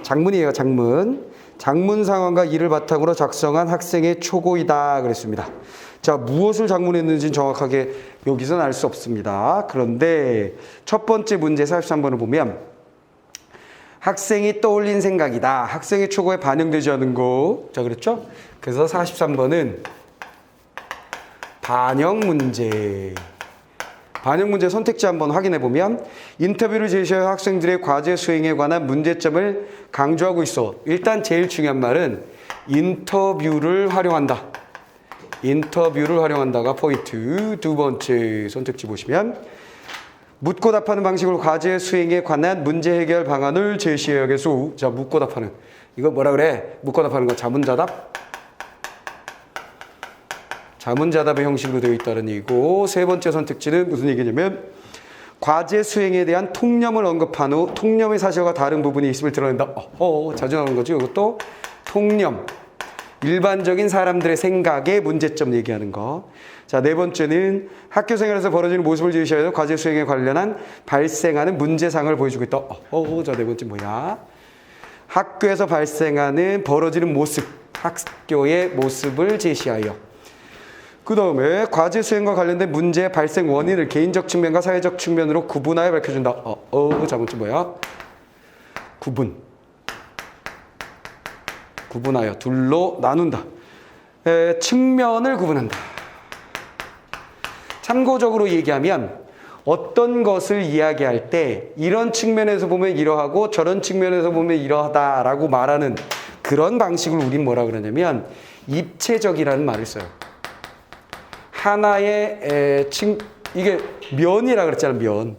장문이에요, 장문. 장문 상황과 이를 바탕으로 작성한 학생의 초고이다 그랬습니다. 자, 무엇을 장문했는지는 정확하게 여기서는 알 수 없습니다. 그런데 첫 번째 문제 43번을 보면 학생이 떠올린 생각이다. 학생의 초고에 반영되지 않은 거. 자, 그랬죠? 그래서 43번은 반영 문제. 반영 문제 선택지 한번 확인해 보면 인터뷰를 제시하여 학생들의 과제 수행에 관한 문제점을 강조하고 있어. 일단 제일 중요한 말은 인터뷰를 활용한다. 인터뷰를 활용한다가 포인트. 두 번째 선택지 보시면 묻고 답하는 방식으로 과제 수행에 관한 문제 해결 방안을 제시해야겠소. 자, 묻고 답하는. 이거 뭐라 그래? 묻고 답하는 거 자문자답? 자문자답의 형식으로 되어 있다는 얘기고, 세 번째 선택지는 무슨 얘기냐면 과제 수행에 대한 통념을 언급한 후 통념의 사실과 다른 부분이 있음을 드러낸다. 자주 나오는 거죠. 이것도 통념. 일반적인 사람들의 생각의 문제점 얘기하는 거. 자, 네 번째는 학교 생활에서 벌어지는 모습을 제시하여 과제 수행에 관련한 발생하는 문제상을 보여주고 있다. 자, 네 번째 뭐야? 학교에서 발생하는 벌어지는 모습, 학교의 모습을 제시하여. 그 다음에 과제 수행과 관련된 문제의 발생 원인을 개인적 측면과 사회적 측면으로 구분하여 밝혀준다. 자, 번째 뭐야? 구분하여 둘로 나눈다. 측면을 구분한다. 참고적으로 얘기하면 어떤 것을 이야기할 때 이런 측면에서 보면 이러하고 저런 측면에서 보면 이러하다라고 말하는 그런 방식을 우린 뭐라 그러냐면 입체적이라는 말을 써요. 하나의 이게 면이라 그랬잖아, 면.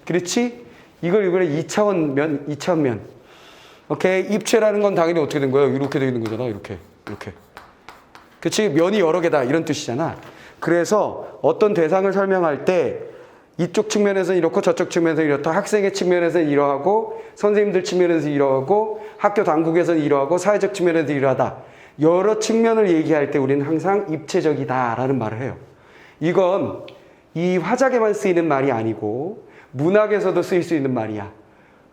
그렇지? 이걸 2차원 면, 2차원 면. 오케이. 입체라는 건 당연히 어떻게 된 거야? 이렇게 되어 있는 거잖아. 이렇게. 그렇지? 면이 여러 개다. 이런 뜻이잖아. 그래서 어떤 대상을 설명할 때 이쪽 측면에서는 이렇고 저쪽 측면에서 이렇다. 학생의 측면에서는 이러하고 선생님들 측면에서 이러하고 학교 당국에서는 이러하고 사회적 측면에서 이러하다. 여러 측면을 얘기할 때 우리는 항상 입체적이다라는 말을 해요. 이건 이 화작에만 쓰이는 말이 아니고 문학에서도 쓰일 수 있는 말이야.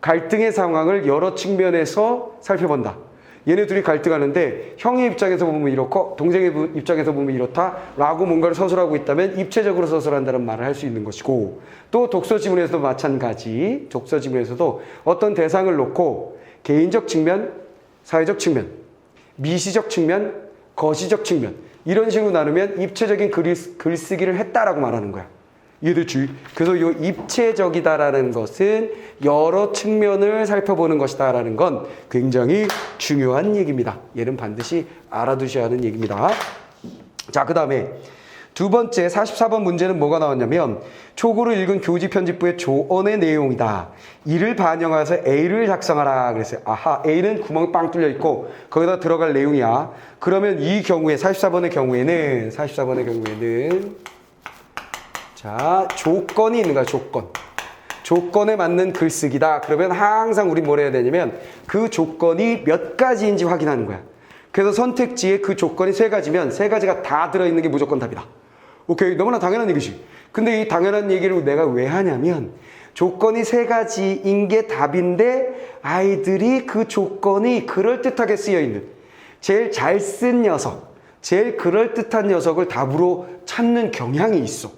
갈등의 상황을 여러 측면에서 살펴본다. 얘네 둘이 갈등하는데 형의 입장에서 보면 이렇고 동생의 입장에서 보면 이렇다 라고 뭔가를 서술하고 있다면 입체적으로 서술한다는 말을 할 수 있는 것이고, 또 독서지문에서도 마찬가지, 독서지문에서도 어떤 대상을 놓고 개인적 측면, 사회적 측면, 미시적 측면, 거시적 측면 이런 식으로 나누면 입체적인 글쓰기를 했다라고 말하는 거야. 이해됐지? 그래서 이 입체적이다라는 것은 여러 측면을 살펴보는 것이다라는 건 굉장히 중요한 얘기입니다. 얘는 반드시 알아두셔야 하는 얘기입니다. 자, 그 다음에 두 번째 44번 문제는 뭐가 나왔냐면 초고를 읽은 교지 편집부의 조언의 내용이다. 이를 반영해서 A를 작성하라 그랬어요. A는 구멍이 빵 뚫려 있고 거기다 들어갈 내용이야. 그러면 이 경우에 44번의 경우에는 자, 조건이 있는 거야. 조건에 맞는 글쓰기다. 그러면 항상 우리 뭘 해야 되냐면 그 조건이 몇 가지인지 확인하는 거야. 그래서 선택지에 그 조건이 세 가지면 세 가지가 다 들어있는 게 무조건 답이다. 오케이, 너무나 당연한 얘기지. 근데 이 당연한 얘기를 내가 왜 하냐면 조건이 세 가지인 게 답인데 아이들이 그 조건이 그럴듯하게 쓰여있는 제일 잘 쓴 녀석, 제일 그럴듯한 녀석을 답으로 찾는 경향이 있어.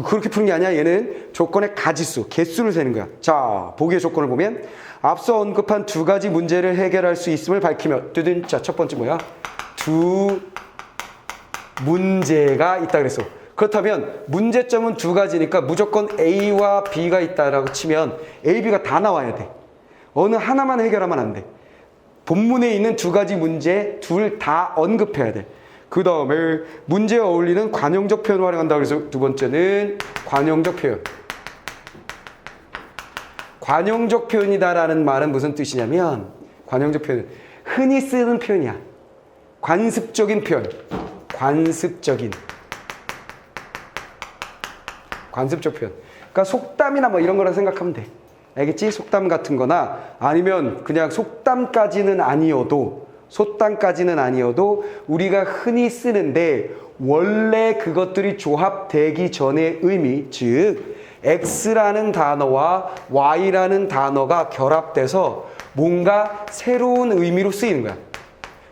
그렇게 푸는 게 아니야. 얘는 조건의 가지수, 개수를 세는 거야. 자, 보기의 조건을 보면 앞서 언급한 두 가지 문제를 해결할 수 있음을 밝히며 자, 첫 번째 뭐야? 두 문제가 있다 그랬어. 그렇다면 문제점은 두 가지니까 무조건 A와 B가 있다라고 치면 A, B가 다 나와야 돼. 어느 하나만 해결하면 안 돼. 본문에 있는 두 가지 문제 둘 다 언급해야 돼. 그 다음에 문제에 어울리는 관용적 표현을 활용한다. 그래서 두 번째는 관용적 표현. 관용적 표현이다라는 말은 무슨 뜻이냐면 관용적 표현은 흔히 쓰는 표현이야. 관습적인 표현. 관습적 표현. 그러니까 속담이나 뭐 이런 거라 생각하면 돼. 알겠지? 속담 같은 거나 아니면 그냥 속담까지는 아니어도 우리가 흔히 쓰는데 원래 그것들이 조합되기 전의 의미, 즉 X라는 단어와 Y라는 단어가 결합돼서 뭔가 새로운 의미로 쓰이는 거야.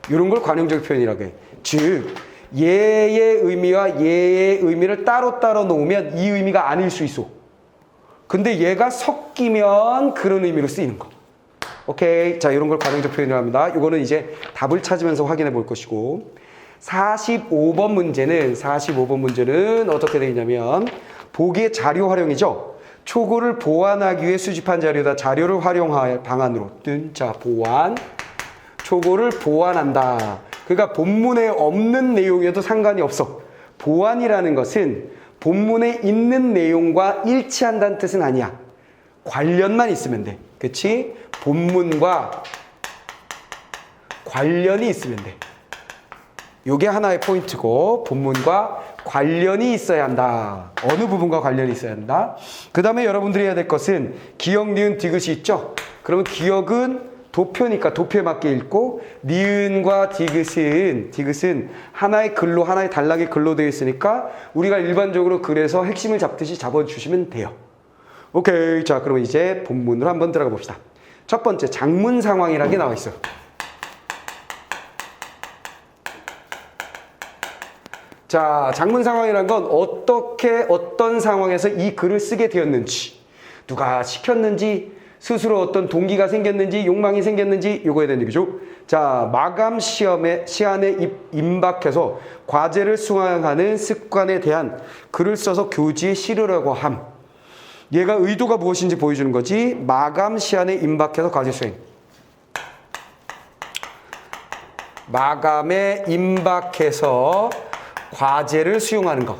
이런 걸 관용적 표현이라고 해. 즉 얘의 의미와 얘의 의미를 따로따로 놓으면 이 의미가 아닐 수 있어. 근데 얘가 섞이면 그런 의미로 쓰이는 거. 오케이. 자, 이런 걸 관용적 표현이라고 합니다. 이거는 이제 답을 찾으면서 확인해 볼 것이고, 45번 문제는 어떻게 되어 있냐면 보기의 자료 활용이죠. 초고를 보완하기 위해 수집한 자료다. 자료를 활용할 방안으로. 자, 보완. 초고를 보완한다. 그러니까 본문에 없는 내용에도 상관이 없어. 보완이라는 것은 본문에 있는 내용과 일치한다는 뜻은 아니야. 관련만 있으면 돼. 그치? 본문과 관련이 있으면 돼. 요게 하나의 포인트고, 본문과 관련이 있어야 한다. 어느 부분과 관련이 있어야 한다. 그 다음에 여러분들이 해야 될 것은 기역, 니은, 디귿이 있죠? 그러면 기역은 도표니까 도표에 맞게 읽고, 니은과 디귿은 하나의 글로, 하나의 단락의 글로 되어 있으니까 우리가 일반적으로 글에서 핵심을 잡듯이 잡아주시면 돼요. 오케이. 자, 그러면 이제 본문으로 한번 들어가 봅시다. 첫 번째, 장문 상황이라는 게 나와 있어요. 자, 장문 상황이란 건 어떻게 어떤 상황에서 이 글을 쓰게 되었는지, 누가 시켰는지, 스스로 어떤 동기가 생겼는지, 욕망이 생겼는지, 요거에 대한 얘기죠. 자, 마감 시안에 임박해서 과제를 수행하는 습관에 대한 글을 써서 교지에 실으라고 함. 얘가 의도가 무엇인지 보여주는 거지. 마감 시안에 임박해서 과제 수행. 마감에 임박해서 과제를 수용하는 것.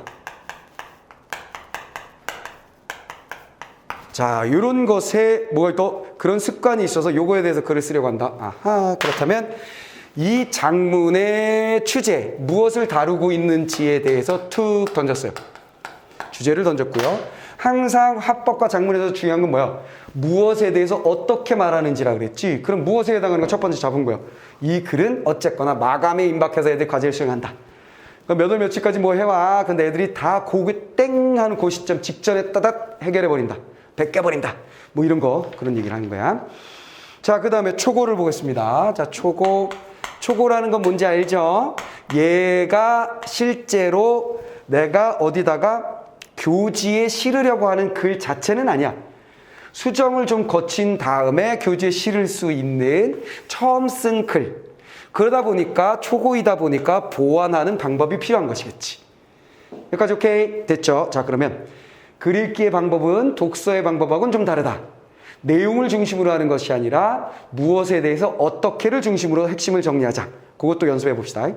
자, 이런 것에 뭐가 또 그런 습관이 있어서 요거에 대해서 글을 쓰려고 한다. 아하, 그렇다면 이 장문의 주제, 무엇을 다루고 있는지에 대해서 툭 던졌어요. 주제를 던졌고요. 항상 합법과 장문에서 중요한 건 뭐야? 무엇에 대해서 어떻게 말하는지라 그랬지. 그럼 무엇에 해당하는 거 첫 번째 잡은 거야. 이 글은 어쨌거나 마감에 임박해서 애들 과제를 수행한다. 몇 월 며칠까지 뭐 해와. 근데 애들이 다 고그 땡 하는 그 시점 직전에 따닥 해결해버린다. 베껴버린다. 뭐 이런 거, 그런 얘기를 하는 거야. 자, 그 다음에 초고를 보겠습니다. 자, 초고라는 건 뭔지 알죠? 얘가 실제로 내가 어디다가 교지에 실으려고 하는 글 자체는 아니야. 수정을 좀 거친 다음에 교지에 실을 수 있는 처음 쓴 글. 그러다 보니까 초고이다 보니까 보완하는 방법이 필요한 것이겠지. 여기까지 오케이? 됐죠? 자, 그러면 글 읽기의 방법은 독서의 방법하고는 좀 다르다. 내용을 중심으로 하는 것이 아니라 무엇에 대해서 어떻게를 중심으로 핵심을 정리하자. 그것도 연습해 봅시다.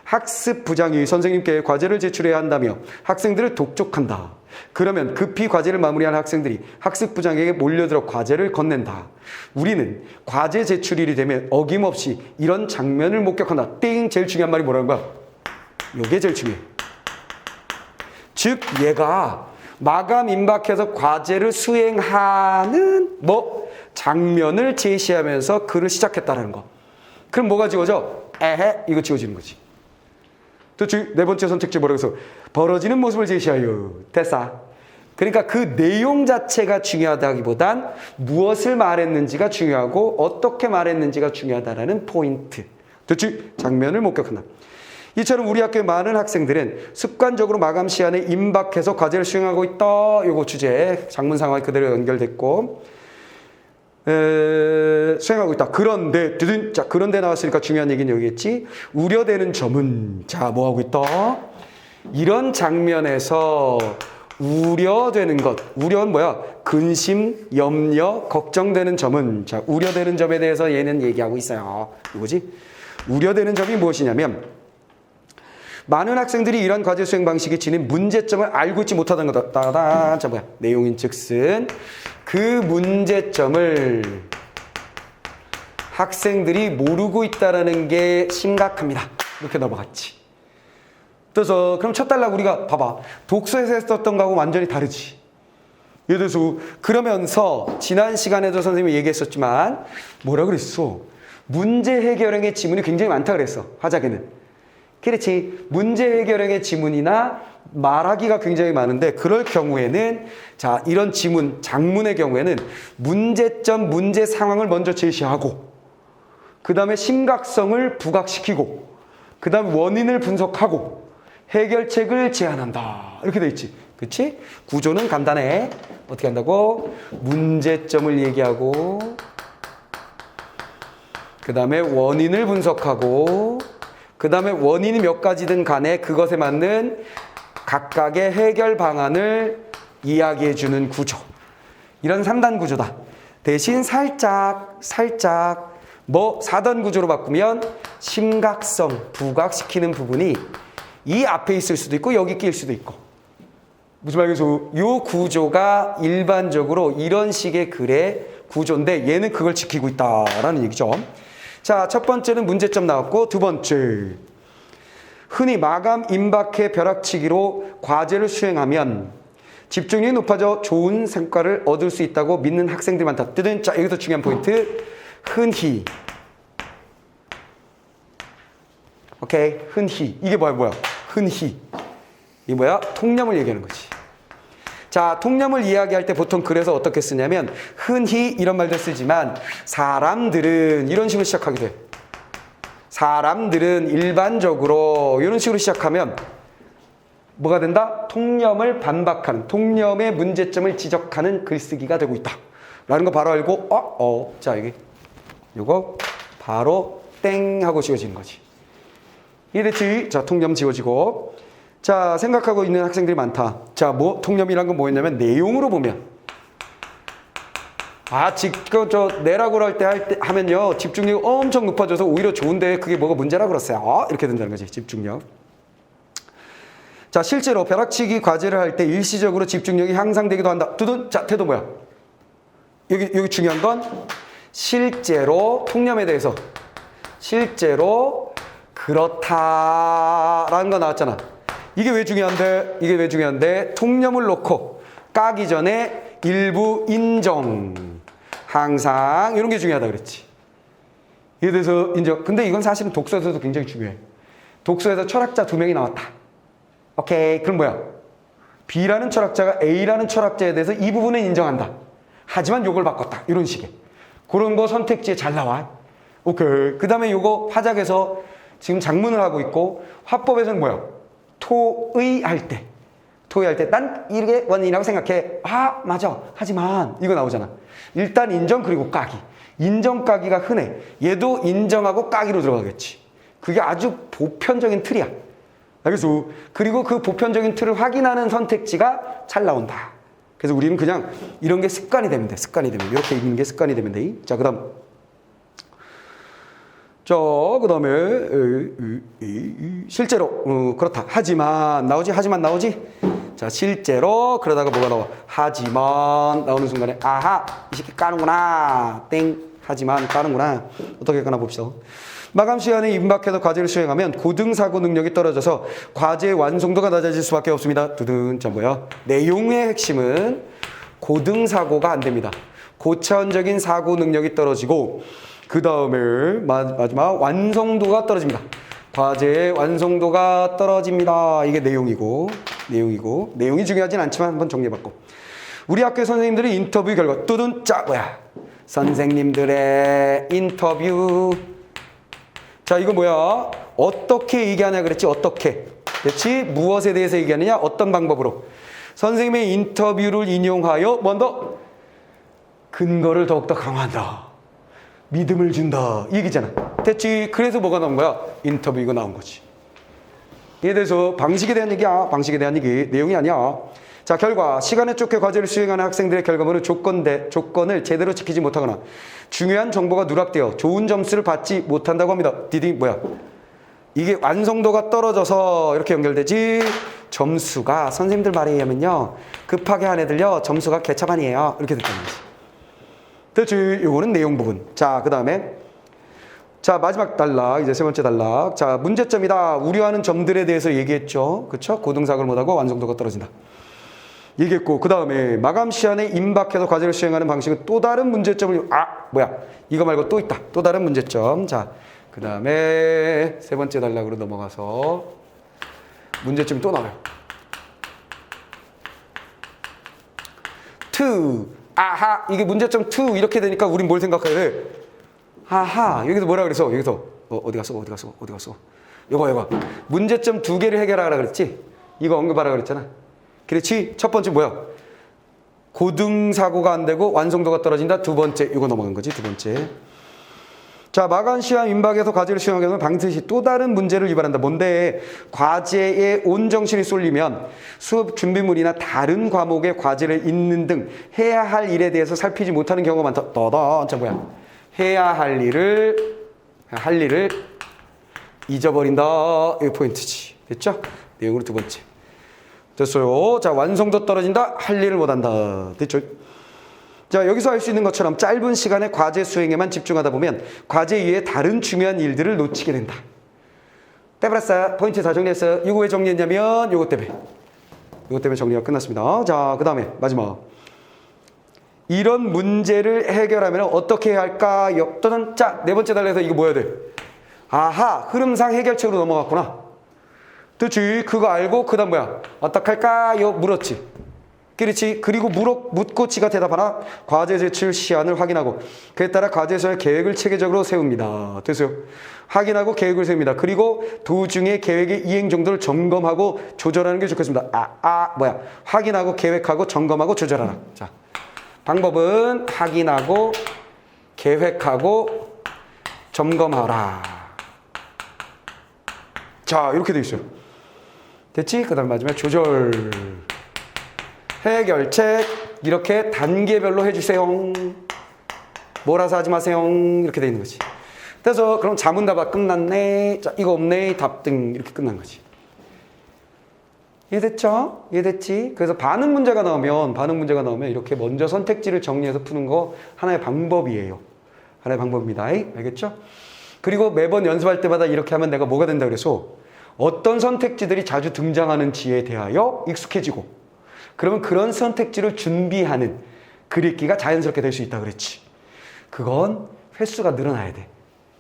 학습 부장이 선생님께 과제를 제출해야 한다며 학생들을 독촉한다. 그러면 급히 과제를 마무리한 학생들이 학습 부장에게 몰려들어 과제를 건넨다. 우리는 과제 제출일이 되면 어김없이 이런 장면을 목격한다. 띵! 제일 중요한 말이 뭐라는 거야? 요게 제일 중요해. 즉 얘가 마감 임박해서 과제를 수행하는 장면을 제시하면서 글을 시작했다는 거. 그럼 뭐가 지워져? 에헤, 이거 지워지는 거지. 또 네 번째 선택지 뭐라고 해서 벌어지는 모습을 제시하여. 됐어. 그러니까 그 내용 자체가 중요하다기보단 무엇을 말했는지가 중요하고 어떻게 말했는지가 중요하다라는 포인트. 됐지? 장면을 목격한다. 이처럼 우리 학교의 많은 학생들은 습관적으로 마감 시간에 임박해서 과제를 수행하고 있다. 요거 주제 장문 상황이 그대로 연결됐고 수행하고 있다. 그런데 자, 그런데 나왔으니까 중요한 얘기는 여기겠지. 우려되는 점은 자, 뭐 하고 있다? 이런 장면에서 우려되는 것. 우려는 뭐야? 근심, 염려, 걱정되는 점은 자, 우려되는 점에 대해서 얘는 얘기하고 있어요. 이거지? 우려되는 점이 무엇이냐면 많은 학생들이 이런 과제 수행 방식이 지닌 문제점을 알고 있지 못하다는 거다. 자, 뭐야? 내용인 즉슨 그 문제점을 학생들이 모르고 있다는 게 심각합니다. 이렇게 넘어갔지. 그래서 그럼 첫 단락 우리가 봐봐. 독서에서 했었던 거하고 완전히 다르지. 예를 들어서 그러면서 지난 시간에도 선생님이 얘기했었지만 뭐라 그랬어? 문제 해결형의 지문이 굉장히 많다 그랬어. 화작에는. 그렇지. 문제 해결형의 지문이나 말하기가 굉장히 많은데 그럴 경우에는 자, 이런 지문, 장문의 경우에는 문제점, 문제 상황을 먼저 제시하고 그 다음에 심각성을 부각시키고 그 다음 원인을 분석하고 해결책을 제안한다. 이렇게 돼 있지. 그치? 구조는 간단해. 어떻게 한다고? 문제점을 얘기하고 그 다음에 원인을 분석하고 그 다음에 원인이 몇 가지든 간에 그것에 맞는 각각의 해결 방안을 이야기해주는 구조. 이런 3단 구조다. 대신 살짝 4단 구조로 바꾸면 심각성, 부각시키는 부분이 이 앞에 있을 수도 있고 여기 끼일 수도 있고. 무슨 말이겠어? 이 구조가 일반적으로 이런 식의 글의 구조인데 얘는 그걸 지키고 있다라는 얘기죠. 자, 첫 번째는 문제점 나왔고 두 번째. 흔히 마감 임박해 벼락치기로 과제를 수행하면 집중력이 높아져 좋은 성과를 얻을 수 있다고 믿는 학생들이 많다. 뜨든 자, 여기서 중요한 포인트. 흔히. 오케이. 흔히. 이게 뭐야? 흔히. 이게 뭐야? 통념을 얘기하는 거지. 자, 통념을 이야기할 때 보통 그래서 어떻게 쓰냐면 흔히 이런 말도 쓰지만 사람들은 이런 식으로 시작하게 돼. 사람들은 일반적으로 이런 식으로 시작하면 뭐가 된다? 통념을 반박하는, 통념의 문제점을 지적하는 글쓰기가 되고 있다. 라는 거 바로 알고 자, 여기 요거 바로 땡 하고 지워지는 거지. 이해됐지? 자, 통념 지워지고. 자, 생각하고 있는 학생들이 많다. 자, 통념이란 건 뭐였냐면 내용으로 보면 지금 내라고 할 때 하면요 집중력이 엄청 높아져서 오히려 좋은데 그게 뭐가 문제라 그랬어요. 이렇게 된다는 거지. 집중력. 자, 실제로 벼락치기 과제를 할 때 일시적으로 집중력이 향상되기도 한다. 두둔. 자, 태도 뭐야? 여기 중요한 건 실제로 통념에 대해서 실제로 그렇다라는 거 나왔잖아. 이게 왜 중요한데 통념을 놓고 까기 전에 일부 인정. 항상 이런 게 중요하다 그랬지. 이에 대해서 인정. 근데 이건 사실은 독서에서도 굉장히 중요해. 독서에서 철학자 2명이 나왔다. 오케이. 그럼 뭐야? B라는 철학자가 A라는 철학자에 대해서 이 부분은 인정한다. 하지만 요걸 바꿨다. 이런 식의. 그런 거 선택지에 잘 나와. 오케이. 그 다음에 요거 화작에서 지금 작문을 하고 있고 화법에서는 뭐야? 토의할 때 난 이게 원인이라고 생각해. 맞아. 하지만 이거 나오잖아. 일단 인정 그리고 까기. 인정 까기가 흔해. 얘도 인정하고 까기로 들어가겠지. 그게 아주 보편적인 틀이야. 알겠어? 그리고 그 보편적인 틀을 확인하는 선택지가 잘 나온다. 그래서 우리는 그냥 이런 게 습관이 되면 돼. 이렇게 읽는 게 습관이 되면 돼. 자, 그 다음에 실제로 그렇다. 하지만 나오지? 자, 실제로 그러다가 뭐가 나와? 하지만 나오는 순간에 아하, 이 새끼 까는구나. 땡. 하지만 까는구나. 어떻게 까나 봅시다. 마감 시간에 임박해서 과제를 수행하면 고등사고 능력이 떨어져서 과제의 완성도가 낮아질 수밖에 없습니다. 두둔. 자, 뭐야? 내용의 핵심은 고등사고가 안 됩니다. 고차원적인 사고 능력이 떨어지고 그 다음에 마지막 완성도가 떨어집니다. 과제의 완성도가 떨어집니다. 이게 내용이고 내용이 중요하진 않지만 한번 정리해봤고 우리 학교 선생님들의 인터뷰 결과 뚜둔 짜 뭐야? 선생님들의 인터뷰. 자, 이거 뭐야? 어떻게 얘기하냐 그랬지? 어떻게? 그렇지? 무엇에 대해서 얘기하느냐? 어떤 방법으로? 선생님의 인터뷰를 인용하여 뭔더? 근거를 더욱더 강화한다. 믿음을 준다. 이 얘기잖아. 됐지? 그래서 뭐가 나온 거야? 인터뷰 이거 나온 거지. 이에 대해서 방식에 대한 얘기야. 내용이 아니야. 자, 결과 시간에 쫓겨 과제를 수행하는 학생들의 결과물은 조건을 제대로 지키지 못하거나 중요한 정보가 누락되어 좋은 점수를 받지 못한다고 합니다. 뭐야? 이게 완성도가 떨어져서 이렇게 연결되지. 점수가 선생님들 말에 의하면요 급하게 한 애들요 점수가 개차반이에요. 이렇게 됐다는 거지. 됐지? 요거는 내용 부분. 자, 그 다음에 자, 마지막 단락, 이제 세 번째 단락. 자, 문제점이다. 우려하는 점들에 대해서 얘기했죠. 그쵸? 고등사고를 못하고 완성도가 떨어진다. 얘기했고, 그 다음에 마감 시간에 임박해서 과제를 수행하는 방식은 또 다른 문제점을, 이거 말고 또 있다. 또 다른 문제점. 자, 그 다음에 세 번째 단락으로 넘어가서 문제점이 또 나와요. to, 아하, 이게 문제점 to 이렇게 되니까 우린 뭘 생각해야 돼? 아하, 여기서 뭐라 그랬어? 여기서 어디 갔어? 이거 문제점 두 개를 해결하라 그랬지? 이거 언급하라 그랬잖아. 그렇지? 첫 번째 뭐야? 고등사고가 안 되고 완성도가 떨어진다. 두 번째, 이거 넘어간 거지, 두 번째. 자, 마감 시간 임박에서 과제를 수행하게 되면 방틀시 또 다른 문제를 유발한다. 뭔데? 과제에 온 정신이 쏠리면 수업 준비물이나 다른 과목의 과제를 읽는 등 해야 할 일에 대해서 살피지 못하는 경우가 많다. 자, 뭐야? 해야 할 일을 잊어버린다. 이게 포인트지. 됐죠? 내용으로 두 번째. 됐어요. 자, 완성도 떨어진다. 할 일을 못한다. 됐죠? 자, 여기서 할 수 있는 것처럼 짧은 시간에 과제 수행에만 집중하다 보면 과제 이외에 다른 중요한 일들을 놓치게 된다. 빼버렸어요. 포인트 다 정리했어요. 이거 왜 정리했냐면 이것 때문에 정리가 끝났습니다. 자, 그 다음에 마지막. 이런 문제를 해결하면 어떻게 해야 할까요? 또는 자, 네 번째 단락에서 이거 뭐 해야 돼? 아하, 흐름상 해결책으로 넘어갔구나. 그렇지. 그거 알고 그 다음 뭐야? 어떡할까요? 물었지. 그렇지. 그리고 묻고 지가 대답하나 과제 제출 시한을 확인하고 그에 따라 과제 수행 계획을 체계적으로 세웁니다. 됐어요. 확인하고 계획을 세웁니다. 그리고 도중에 계획의 이행 정도를 점검하고 조절하는 게 좋겠습니다. 확인하고 계획하고 점검하고 조절하라. 자, 방법은 확인하고 계획하고 점검하라. 자, 이렇게 돼 있어요. 됐지? 그 다음 마지막에 조절. 해결책 이렇게 단계별로 해주세요. 몰아서 하지 마세요. 이렇게 돼 있는 거지. 그래서 그럼 자문답 끝났네. 자, 이거 없네. 답 등 이렇게 끝난 거지. 이해됐죠? 이해됐지? 그래서 반응 문제가 나오면 이렇게 먼저 선택지를 정리해서 푸는 거 하나의 방법이에요. 하나의 방법입니다. 알겠죠? 그리고 매번 연습할 때마다 이렇게 하면 내가 뭐가 된다 그래서 어떤 선택지들이 자주 등장하는지에 대하여 익숙해지고 그러면 그런 선택지를 준비하는 글읽기가 자연스럽게 될 수 있다 그랬지. 그건 횟수가 늘어나야 돼.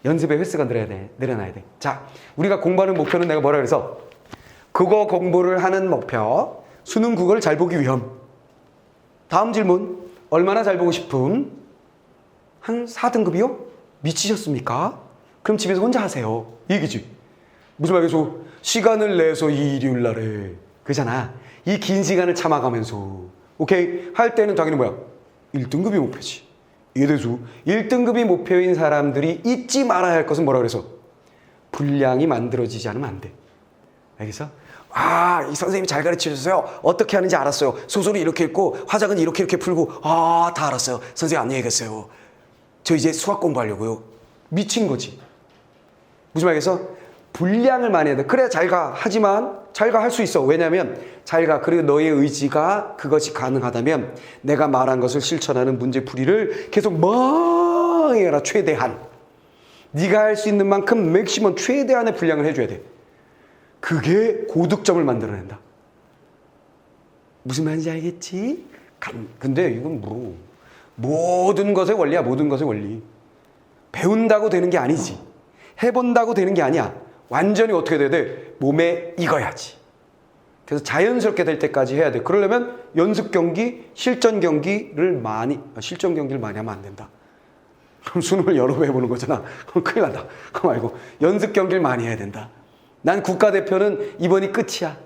연습의 횟수가 늘어나야 돼. 자, 우리가 공부하는 목표는 내가 뭐라 그래서 국어 공부를 하는 목표, 수능 국어를 잘 보기 위함. 다음 질문, 얼마나 잘 보고 싶음? 한 4등급이요? 미치셨습니까? 그럼 집에서 혼자 하세요. 이 얘기지. 무슨 말이겠어? 시간을 내서 이 일요일 날에 그잖아. 이 긴 시간을 참아가면서 오케이? 할 때는 당연히 뭐야? 1등급이 목표지. 이래서 1등급이 목표인 사람들이 잊지 말아야 할 것은 뭐라 그래서? 분량이 만들어지지 않으면 안 돼. 알겠어? 아, 이 선생님이 잘 가르쳐줬어요. 어떻게 하는지 알았어요. 소설이 이렇게 읽고 화작은 이렇게 풀고 아, 다 알았어요. 선생님 안녕히 계세요. 저 이제 수학 공부하려고요. 미친 거지. 무슨 말이겠어? 분량을 많이 해야 돼. 그래야 잘 가. 하지만 잘 가 할 수 있어. 왜냐면 잘 가. 그리고 너의 의지가 그것이 가능하다면 내가 말한 것을 실천하는 문제풀이를 계속 막 해라. 최대한. 네가 할 수 있는 만큼 맥시멈 최대한의 분량을 해줘야 돼. 그게 고득점을 만들어낸다. 무슨 말인지 알겠지? 근데 이건 뭐 모든 것의 원리야. 모든 것의 원리. 배운다고 되는 게 아니지. 해본다고 되는 게 아니야. 완전히 어떻게 돼야 돼? 몸에 익어야지. 그래서 자연스럽게 될 때까지 해야 돼. 그러려면 연습 경기, 실전 경기를 많이 하면 안 된다. 그럼 수능을 여러 번 해보는 거잖아. 그럼 큰일 난다. 그거 말고 연습 경기를 많이 해야 된다. 난 국가대표는 이번이 끝이야.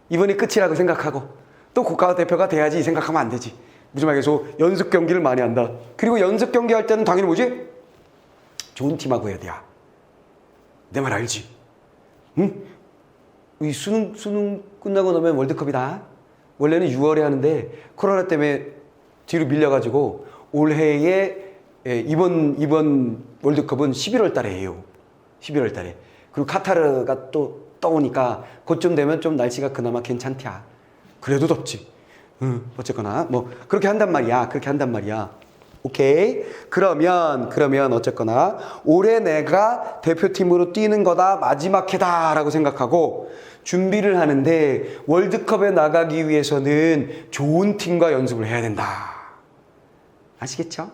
이번이 끝이라고 생각하고 또 국가대표가 돼야지 이 생각하면 안 되지. 무슨 말이겠어? 연습 경기를 많이 한다. 그리고 연습 경기 할 때는 당연히 뭐지? 좋은 팀하고 해야 돼. 내 말 알지? 응? 이 수능 끝나고 나면 월드컵이다. 원래는 6월에 하는데 코로나 때문에 뒤로 밀려가지고 올해에 이번 월드컵은 11월 달에 해요. 11월 달에. 그리고 카타르가 또 떠오니까 그쯤 되면 좀 날씨가 그나마 괜찮대야. 그래도 덥지. 어쨌거나 뭐 그렇게 한단 말이야. 오케이. 그러면 어쨌거나 올해 내가 대표팀으로 뛰는 거다. 마지막 해다라고 생각하고 준비를 하는데 월드컵에 나가기 위해서는 좋은 팀과 연습을 해야 된다. 아시겠죠?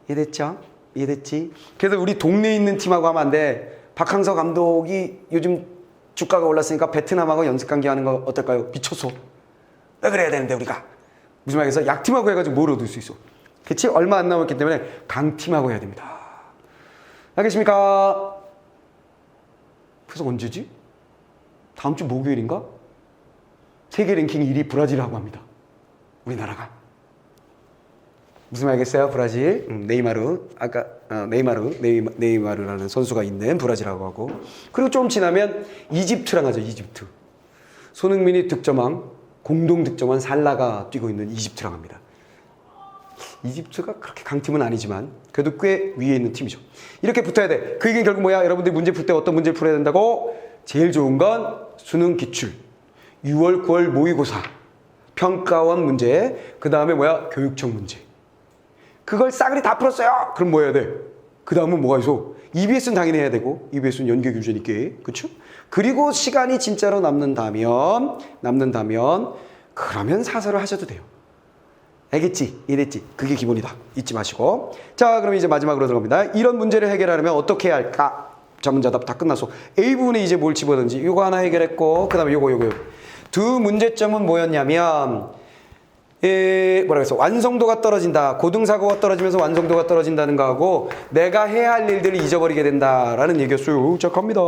이해됐죠? 이해됐지? 그래서 우리 동네에 있는 팀하고 하면 안 돼. 박항서 감독이 요즘 주가가 올랐으니까 베트남하고 연습 경기 하는 거 어떨까요? 미쳤어. 왜 그래야 되는데 우리가. 무슨 말이겠어? 약팀하고 해가지고 뭘 얻을 수 있어. 그치? 얼마 안 남았기 때문에 강팀하고 해야 됩니다. 알겠습니까? 그래서 언제지? 다음 주 목요일인가? 세계 랭킹 1위 브라질하고 합니다. 우리나라가. 무슨 말이겠어요? 브라질. 네이마르. 아까 네이마르라는 선수가 있는 브라질하고 하고. 그리고 좀 지나면 이집트랑 하죠. 이집트. 손흥민이 득점왕, 공동 득점왕 살라가 뛰고 있는 이집트랑 합니다. 이집트가 그렇게 강팀은 아니지만 그래도 꽤 위에 있는 팀이죠. 이렇게 붙어야 돼. 그 얘기는 결국 뭐야? 여러분들이 문제 풀 때 어떤 문제를 풀어야 된다고? 제일 좋은 건 수능 기출, 6월, 9월 모의고사, 평가원 문제, 그 다음에 뭐야? 교육청 문제. 그걸 싸그리 다 풀었어요. 그럼 뭐 해야 돼? 그 다음은 뭐가 있어? EBS는 당연히 해야 되고, EBS는 연계 교재니까, 그쵸? 그리고 시간이 진짜로 남는다면 그러면 사설을 하셔도 돼요. 알겠지? 이랬지? 그게 기본이다. 잊지 마시고. 자, 그럼 이제 마지막으로 들어갑니다. 이런 문제를 해결하려면 어떻게 해야 할까? 자문자답 다 끝났어. A부분에 이제 뭘 집어든지 이거 하나 해결했고, 그 다음에 요거. 두 문제점은 뭐였냐면, 뭐라 그랬어? 완성도가 떨어진다. 고등사고가 떨어지면서 완성도가 떨어진다는 거하고 내가 해야 할 일들을 잊어버리게 된다라는 얘기였어요. 자, 갑니다.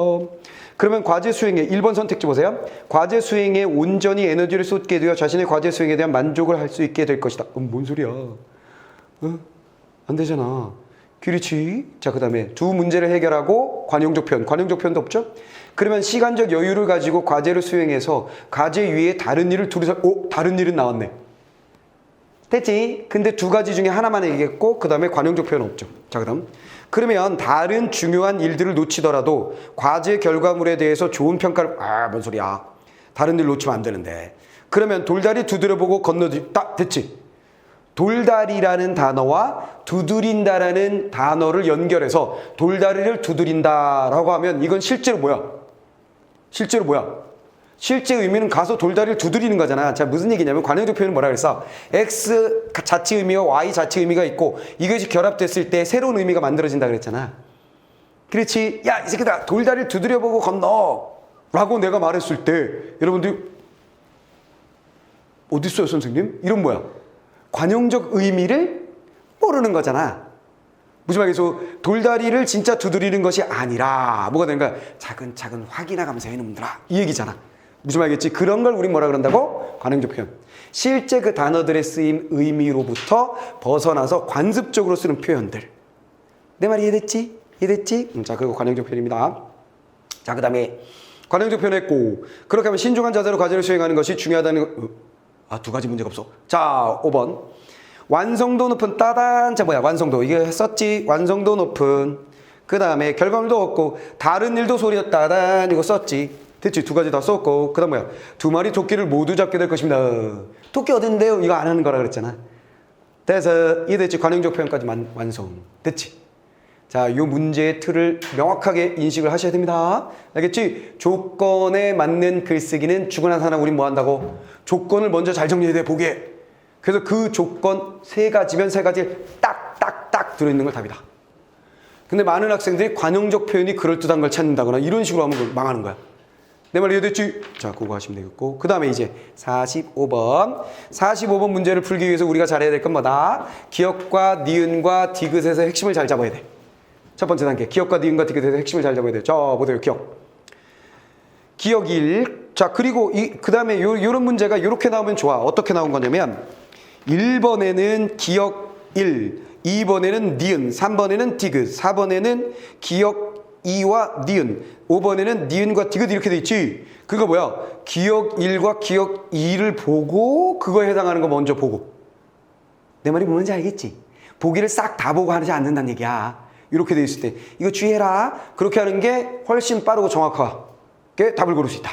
그러면 과제 수행에 1번 선택지 보세요. 과제 수행에 온전히 에너지를 쏟게 되어 자신의 과제 수행에 대한 만족을 할 수 있게 될 것이다. 뭔 소리야? 안 되잖아. 그렇지. 자, 그 다음에 두 문제를 해결하고 관용적 표현도 없죠? 그러면 시간적 여유를 가지고 과제를 수행해서 과제 위에 다른 일을 둘이서 다른 일은 나왔네. 됐지? 근데 두 가지 중에 하나만 얘기했고 그 다음에 관용적 표현 없죠. 자, 그다음 그러면 다른 중요한 일들을 놓치더라도 과제 결과물에 대해서 좋은 평가를 뭔 소리야. 다른 일 놓치면 안 되는데. 그러면 돌다리 두드려보고 건너뛰기 딱 됐지? 돌다리라는 단어와 두드린다라는 단어를 연결해서 돌다리를 두드린다라고 하면 이건 실제로 뭐야? 실제 의미는 가서 돌다리를 두드리는 거잖아. 자, 무슨 얘기냐면 관용적 표현은 뭐라 그랬어? X 자체 의미와 Y 자체 의미가 있고 이것이 결합됐을 때 새로운 의미가 만들어진다 그랬잖아. 그렇지? 야, 이 새끼들아, 돌다리를 두드려보고 건너 라고 내가 말했을 때 여러분들이 어딨어요 선생님? 이런 뭐야? 관용적 의미를 모르는 거잖아. 무슨 말이겠어? 돌다리를 진짜 두드리는 것이 아니라 뭐가 되는 거야? 차근차근 확인해가면서 이놈들아, 이 얘기잖아. 무슨 말이겠지? 그런 걸 우리 뭐라 그런다고? 관용적 표현. 실제 그 단어들의 쓰임 의미로부터 벗어나서 관습적으로 쓰는 표현들. 내 말이 이해됐지? 자, 그리고 관용적 표현입니다. 자, 그 다음에 관용적 표현 했고, 그렇게 하면 신중한 자세로 과제를 수행하는 것이 중요하다는 두 가지 문제가 없어. 자, 5번. 완성도 높은 따단. 자, 뭐야? 완성도. 이게 썼지? 완성도 높은. 그 다음에 결과물도 없고 다른 일도 소리였 따단. 이거 썼지? 됐지? 두 가지 다 썼고. 그 다음 뭐야? 두 마리 토끼를 모두 잡게 될 것입니다. 토끼 어딘데요? 이거 안 하는 거라 그랬잖아. 그래서 이해됐지? 관용적 표현까지 완성. 됐지? 자, 이 문제의 틀을 명확하게 인식을 하셔야 됩니다. 알겠지? 조건에 맞는 글쓰기는 주관한 사람 우린 뭐 한다고? 조건을 먼저 잘 정리해야 돼, 보기에. 그래서 그 조건 세 가지면 세 가지 딱딱딱 들어있는 걸 답이다. 근데 많은 학생들이 관용적 표현이 그럴듯한 걸 찾는다거나 이런 식으로 하면 망하는 거야. 내 말 이해됐지? 자, 그거 하시면 되겠고. 그 다음에 이제 45번 문제를 풀기 위해서 우리가 잘해야 될 건 뭐다? 기억과 니은과 디귿에서 핵심을 잘 잡아야 돼. 첫 번째 단계, 기억과 니은과 디귿에서 핵심을 잘 잡아야 돼. 자, 보세요. 기억 1. 자, 그리고 그 다음에 요런 문제가 이렇게 나오면 좋아. 어떻게 나온 거냐면 1번에는 기억 1, 2번에는 니은, 3번에는 디귿, 4번에는 기억 2와 니은, 5번에는 니은과 디귿 이렇게 돼 있지. 그거 뭐야? 기억 1과 기억 2를 보고 그거에 해당하는 거 먼저 보고. 내 말이 뭔지 알겠지? 보기를 싹 다 보고 하지 않는다는 얘기야. 이렇게 돼 있을 때 이거 주의해라. 그렇게 하는 게 훨씬 빠르고 정확하게 답을 고를 수 있다.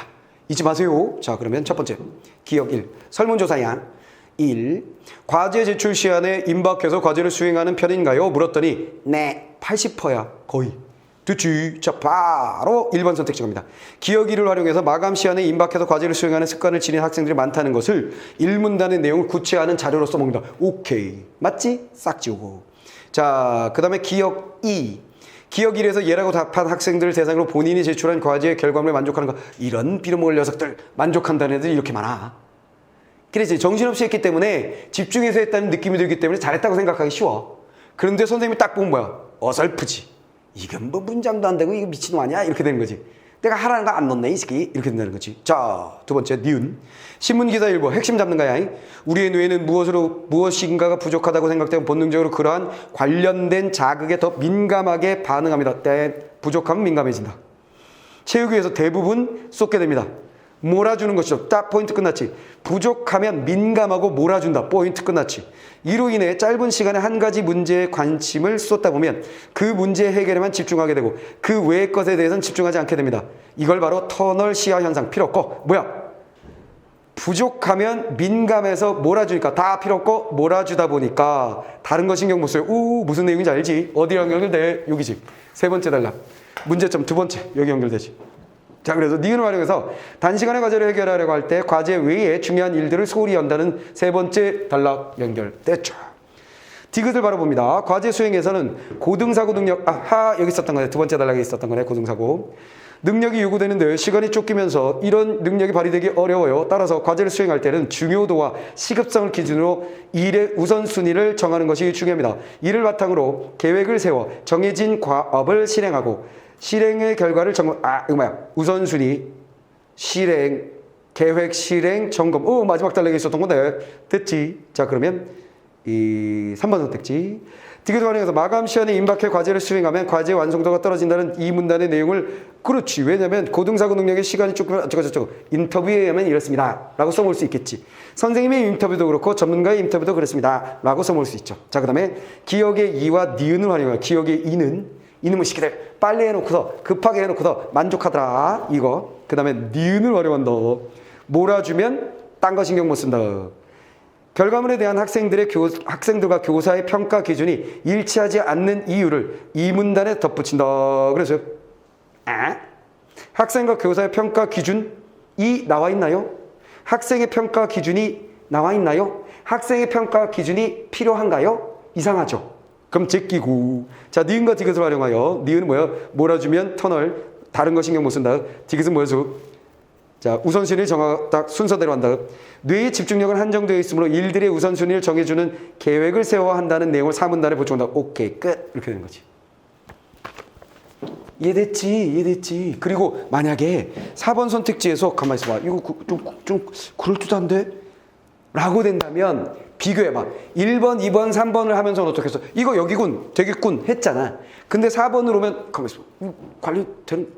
잊지 마세요. 자, 그러면 첫 번째 기억 1. 설문조사야. 1. 과제 제출 시간에 임박해서 과제를 수행하는 편인가요? 물었더니 네, 80%야. 거의. 됐지? 자, 바로 1번 선택지 갑니다. 기억 1을 활용해서 마감 시간에 임박해서 과제를 수행하는 습관을 지닌 학생들이 많다는 것을 일문단의 내용을 구체화하는 자료로 써먹는다. 오케이. 맞지? 싹 지우고. 자, 그 다음에 기억 2. 기억 1에서 얘라고 답한 학생들을 대상으로 본인이 제출한 과제의 결과물에 만족하는 거. 이런 빌어먹을 녀석들 만족한다는 애들이 이렇게 많아. 그래서 정신없이 했기 때문에 집중해서 했다는 느낌이 들기 때문에 잘했다고 생각하기 쉬워. 그런데 선생님이 딱 보면 뭐야? 어설프지. 이건 뭐 문장도 안 되고 이거 미친놈 아니야? 이렇게 되는 거지. 내가 하라는 거 안 넣네 이 새끼. 이렇게 된다는 거지. 자, 두 번째 니은. 신문기사 일부 핵심 잡는 거야. 우리의 뇌는 무엇인가가 부족하다고 생각되면 본능적으로 그러한 관련된 자극에 더 민감하게 반응합니다. 부족하면 민감해진다. 채우기 위해서 대부분 쏟게 됩니다. 몰아주는 것이죠. 딱 포인트 끝났지. 부족하면 민감하고 몰아준다. 포인트 끝났지. 이로 인해 짧은 시간에 한 가지 문제에 관심을 쏟다 보면 그 문제 해결에만 집중하게 되고 그 외의 것에 대해서는 집중하지 않게 됩니다. 이걸 바로 터널 시야 현상. 필요 없고 뭐야? 부족하면 민감해서 몰아주니까 다 필요 없고 몰아주다 보니까 다른 거 신경 못 써요. 무슨 내용인지 알지? 어디랑 연결돼? 여기지. 세 번째 단락. 문제점 두 번째. 여기 연결되지. 자, 그래서 니은을 활용해서 단시간에 과제를 해결하려고 할 때 과제 외에 중요한 일들을 소홀히 한다는 세 번째 단락 연결됐죠. 디귿을 바라봅니다. 과제 수행에서는 고등사고 능력, 여기 있었던 거네. 두 번째 단락에 있었던 거네. 고등사고. 능력이 요구되는데 시간이 쫓기면서 이런 능력이 발휘되기 어려워요. 따라서 과제를 수행할 때는 중요도와 시급성을 기준으로 일의 우선순위를 정하는 것이 중요합니다. 이를 바탕으로 계획을 세워 정해진 과업을 실행하고 실행의 결과를 이거 뭐야? 우선순위, 실행, 계획, 실행, 점검. 마지막 단락에 있었던 건데. 됐지? 자, 그러면 이 3번 선택지. 디귿을 활용해서 마감 시간에 임박해 과제를 수행하면 과제 완성도가 떨어진다는 이 문단의 내용을 그렇지. 왜냐면 고등사고 능력의 시간이 쫓기면 어쩌고저쩌고 인터뷰에 의하면 이렇습니다. 라고 써볼 수 있겠지. 선생님의 인터뷰도 그렇고 전문가의 인터뷰도 그렇습니다. 라고 써볼 수 있죠. 자, 그 다음에 기억의 이와 니은을 활용해요. 기억의 이는 이놈의 시키들 빨리 해놓고서 급하게 해놓고서 만족하더라 이거. 그 다음에 니은을 활용한다. 몰아주면 딴 거 신경 못 쓴다. 결과물에 대한 학생들과 교사의 평가 기준이 일치하지 않는 이유를 이 문단에 덧붙인다. 그래서 학생과 교사의 평가 기준이 나와 있나요? 학생의 평가 기준이 나와 있나요? 학생의 평가 기준이 필요한가요? 이상하죠. 그럼 제끼고. 자, 니은과 디귿을 활용하여. 니은은 뭐야? 몰아주면 터널. 다른 거 신경 못 쓴다. 디귿은 뭐였어? 자, 우선순위를 딱 순서대로 한다. 뇌의 집중력은 한정되어 있으므로 일들의 우선순위를 정해주는 계획을 세워야 한다는 내용을 사문단에 보충한다. 오케이, 끝. 이렇게 되는 거지. 이해됐지? 그리고 만약에 4번 선택지에서 가만히 있어봐. 이거 좀 그럴듯한데? 라고 된다면 비교해봐. 1번, 2번, 3번을 하면서 어떻게 했어? 이거 여기군, 되겠군 했잖아. 근데 4번으로 오면 가만히 있어. 관리되는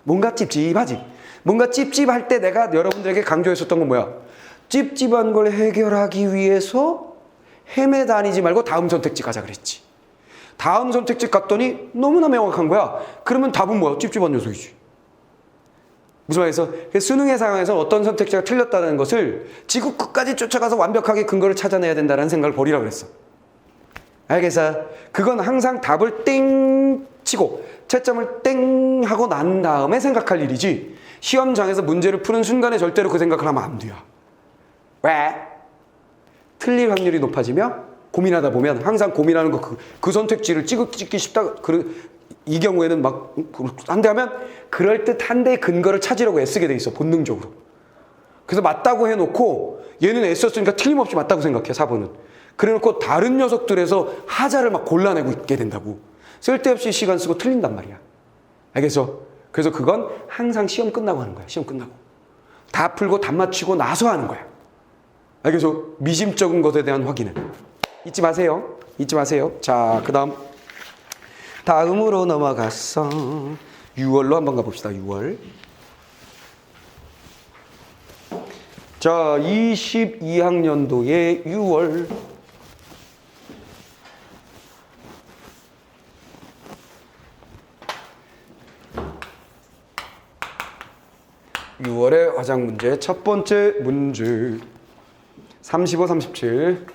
뭔가 찝찝하지? 뭔가 찝찝할 때 내가 여러분들에게 강조했었던 건 뭐야? 찝찝한 걸 해결하기 위해서 헤매 다니지 말고 다음 선택지 가자 그랬지. 다음 선택지 갔더니 너무나 명확한 거야. 그러면 답은 뭐야? 찝찝한 녀석이지. 무슨 말이겠어? 수능의 상황에서 어떤 선택지가 틀렸다는 것을 지구 끝까지 쫓아가서 완벽하게 근거를 찾아내야 된다는 생각을 버리라 그랬어. 알겠어? 그건 항상 답을 땡 치고 채점을 땡 하고 난 다음에 생각할 일이지 시험장에서 문제를 푸는 순간에 절대로 그 생각을 하면 안 돼요. 왜? 틀릴 확률이 높아지며 고민하다 보면 항상 고민하는 거 그 선택지를 찍기 쉽다. 이 경우에는 막 한데 하면 그럴듯한데 근거를 찾으려고 애쓰게 돼 있어. 본능적으로. 그래서 맞다고 해놓고 얘는 애썼으니까 틀림없이 맞다고 생각해. 4번은. 그래놓고 다른 녀석들에서 하자를 막 골라내고 있게 된다고. 쓸데없이 시간 쓰고 틀린단 말이야. 알겠어? 그래서 그건 항상 시험 끝나고 하는 거야. 시험 끝나고. 다 풀고 답 맞추고 나서 하는 거야. 알겠어? 미심쩍은 것에 대한 확인은. 잊지 마세요. 자, 그 다음으로 넘어갔어. 6월로 한번 가봅시다. 6월. 자, 22학년도의 6월. 6월의 화작 문제 첫 번째 문제 35, 37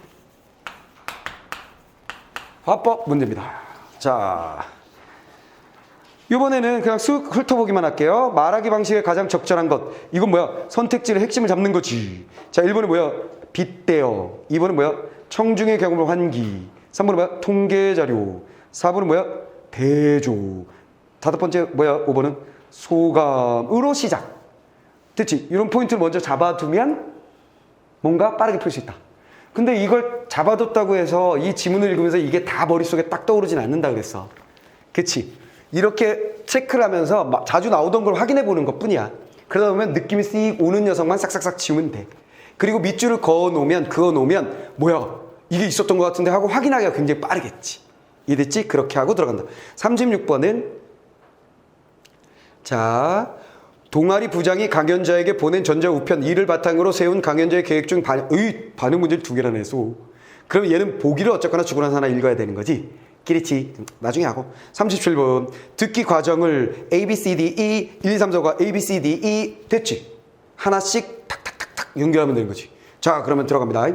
화법 문제입니다. 자, 이번에는 그냥 쓱 훑어보기만 할게요. 말하기 방식에 가장 적절한 것. 이건 뭐야? 선택지의 핵심을 잡는 거지. 자, 1번은 뭐야? 빗대어. 2번은 뭐야? 청중의 경험을 환기. 3번은 뭐야? 통계자료. 4번은 뭐야? 대조. 5번째 뭐야? 5번은 소감으로 시작. 됐지? 이런 포인트를 먼저 잡아두면 뭔가 빠르게 풀 수 있다. 근데 이걸 잡아뒀다고 해서 이 지문을 읽으면서 이게 다 머릿속에 딱 떠오르진 않는다 그랬어. 그치? 이렇게 체크를 하면서 자주 나오던 걸 확인해 보는 것 뿐이야. 그러다 보면 느낌이 씩 오는 녀석만 싹싹싹 지우면 돼. 그리고 밑줄을 그어 놓으면 뭐야? 이게 있었던 것 같은데 하고 확인하기가 굉장히 빠르겠지. 이해됐지? 그렇게 하고 들어간다. 36번은 자, 동아리 부장이 강연자에게 보낸 전자우편 이를 바탕으로 세운 강연자의 계획 중 반응 문제를 2개나 내소. 그럼 얘는 보기를 어쨌거나 주거나 하나 읽어야 되는 거지. 그렇지. 나중에 하고. 37번 듣기 과정을 A, B, C, D, E 1, 2, 3, 4가 A, B, C, D, E 됐지. 하나씩 탁탁탁탁 연결하면 되는 거지. 자, 그러면 들어갑니다.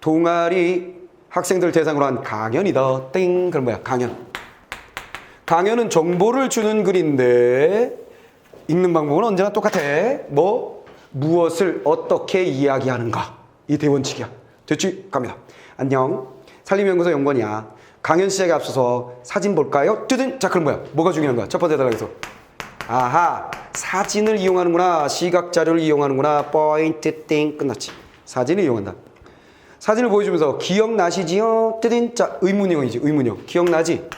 동아리 학생들 대상으로 한 강연이다. 땡. 그럼 뭐야? 강연은 정보를 주는 글인데 읽는 방법은 언제나 똑같아. 무엇을 어떻게 이야기하는가. 이 대원칙이야. 됐지? 갑니다. 안녕. 산림연구소 연구원이야. 강연 시작에 앞서서 사진 볼까요? 자, 그럼 뭐야? 뭐가 중요한 거야? 첫 번째 달락에서. 아하, 사진을 이용하는구나. 시각 자료를 이용하는구나. 포인트 띵. 끝났지. 사진을 이용한다. 사진을 보여주면서 기억나시지요? 자, 의문형이지. 의문형. 기억나지?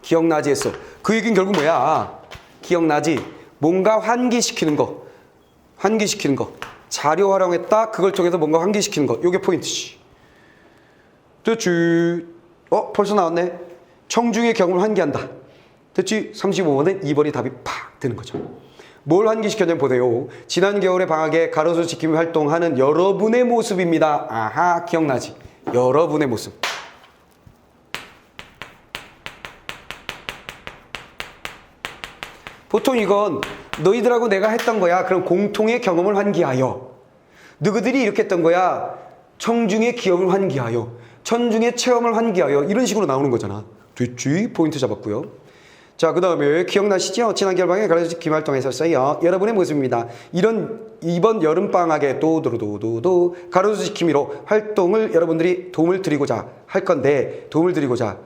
기억나지 했어. 그 얘기는 결국 뭐야? 기억나지? 뭔가 환기시키는 거. 자료 활용했다. 그걸 통해서 뭔가 환기시키는 거. 요게 포인트지. 됐지? 벌써 나왔네. 청중의 경험을 환기한다. 됐지? 35번은 2번이 답이 팍 되는 거죠. 뭘 환기시켰냐면 보세요. 지난 겨울에 방학에 가로수 지킴이 활동하는 여러분의 모습입니다. 아하, 기억나지? 여러분의 모습. 보통 이건 너희들하고 내가 했던 거야. 그럼 공통의 경험을 환기하여. 너희들이 이렇게 했던 거야. 청중의 기억을 환기하여. 천중의 체험을 환기하여. 이런 식으로 나오는 거잖아. 됐지? 포인트 잡았고요. 자, 그 다음에 기억나시죠? 지난 겨울방에 가로수 지킴이 활동했었어요. 여러분의 모습입니다. 이번 여름방학에 도도도도도 가로수 지킴이로 활동을 여러분들이 도움을 드리고자 할 건데 도움을 드리고자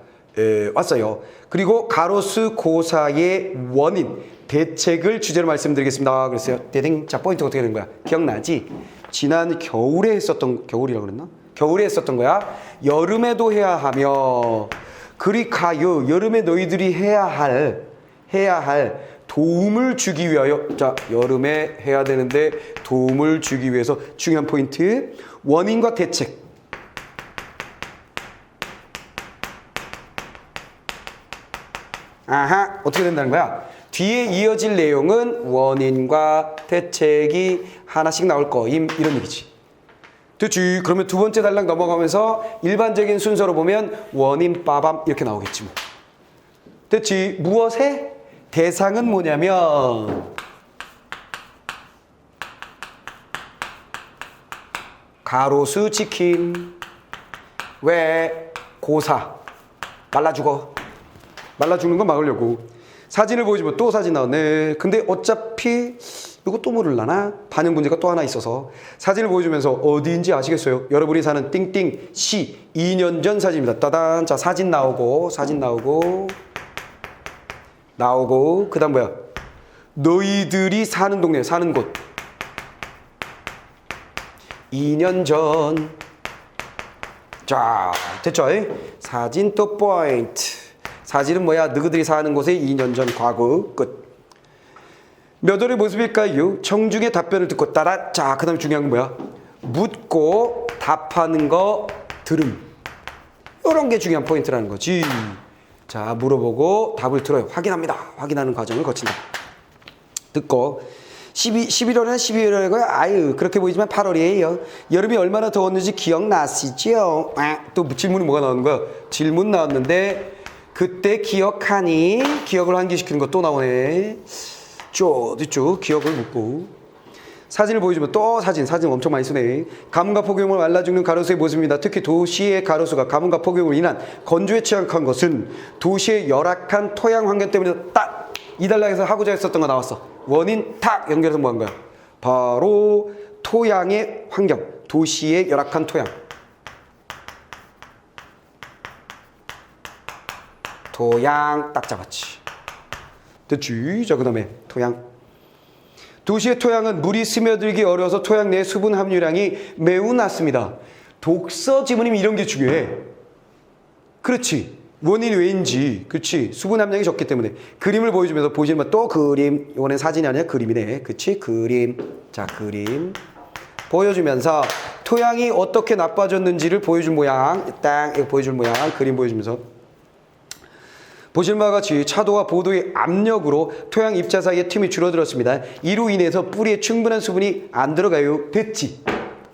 왔어요. 그리고 가로수 고사의 원인, 대책을 주제로 말씀드리겠습니다. 그랬어요. 떼딩. 자, 포인트가 어떻게 되는 거야? 기억나지? 지난 겨울에 했었던, 겨울이라고 그랬나? 겨울에 했었던 거야. 여름에도 해야 하며, 그리 가요. 여름에 너희들이 해야 할 도움을 주기 위하여. 자, 여름에 해야 되는데 도움을 주기 위해서 중요한 포인트. 원인과 대책. 아하, 어떻게 된다는 거야? 뒤에 이어질 내용은 원인과 대책이 하나씩 나올 거임. 이런 얘기지. 됐지? 그러면 두 번째 단락 넘어가면서 일반적인 순서로 보면 원인, 빠밤 이렇게 나오겠지 뭐. 됐지? 무엇의? 대상은 뭐냐면 가로수 지킴. 왜? 고사. 말라 죽는 거 막으려고. 사진을 보여주면 또 사진 나왔네. 근데 어차피 이거 또 모를라나? 반응 문제가 또 하나 있어서 사진을 보여주면서 어디인지 아시겠어요? 여러분이 사는 띵띵 시 2년 전 사진입니다. 따단. 자, 사진 나오고 그 다음 뭐야? 너희들이 사는 동네, 사는 곳. 2년 전. 자, 됐죠? 사진 또 포인트. 사진은 뭐야? 너희들이 사는 곳에 2년 전 과거. 끝. 몇 월의 모습일까요? 청중의 답변을 듣고 따라. 자, 그 다음에 중요한 건 뭐야? 묻고 답하는 거 들음. 이런 게 중요한 포인트라는 거지. 자, 물어보고 답을 들어요. 확인합니다. 확인하는 과정을 거친다. 듣고 11월이나 12월에 거야. 아유, 그렇게 보이지만 8월이에요. 여름이 얼마나 더웠는지 기억나시죠? 또 질문이 뭐가 나오는 거야? 질문 나왔는데 그때 기억하니? 기억을 환기시키는 거 또 나오네. 됐죠? 기억을 묻고. 사진을 보여주면 또 사진 엄청 많이 쓰네. 가뭄과 폭염을 말라 죽는 가로수의 모습입니다. 특히 도시의 가로수가 가뭄과 폭염으로 인한 건조에 취약한 것은 도시의 열악한 토양 환경 때문에 딱 이 단락에서 하고자 했었던 거 나왔어. 원인 탁 연결해서 뭐 한 거야? 바로 토양의 환경, 도시의 열악한 토양. 토양 딱 잡았지. 됐지? 자, 그 다음에 토양. 도시의 토양은 물이 스며들기 어려워서 토양 내 수분 함유량이 매우 낮습니다. 독서 지문이면 이런 게 중요해. 그렇지. 원인이 왜인지. 그렇지. 수분 함량이 적기 때문에. 그림을 보여주면서 보시면 또 그림. 이번엔 사진이 아니라 그림이네. 그렇지. 그림. 자, 그림. 보여주면서 토양이 어떻게 나빠졌는지를 보여준 모양. 딱 이거 보여줄 모양. 그림 보여주면서. 보실 바와 같이 차도와 보도의 압력으로 토양 입자 사이의 틈이 줄어들었습니다. 이로 인해서 뿌리에 충분한 수분이 안 들어가요. 됐지?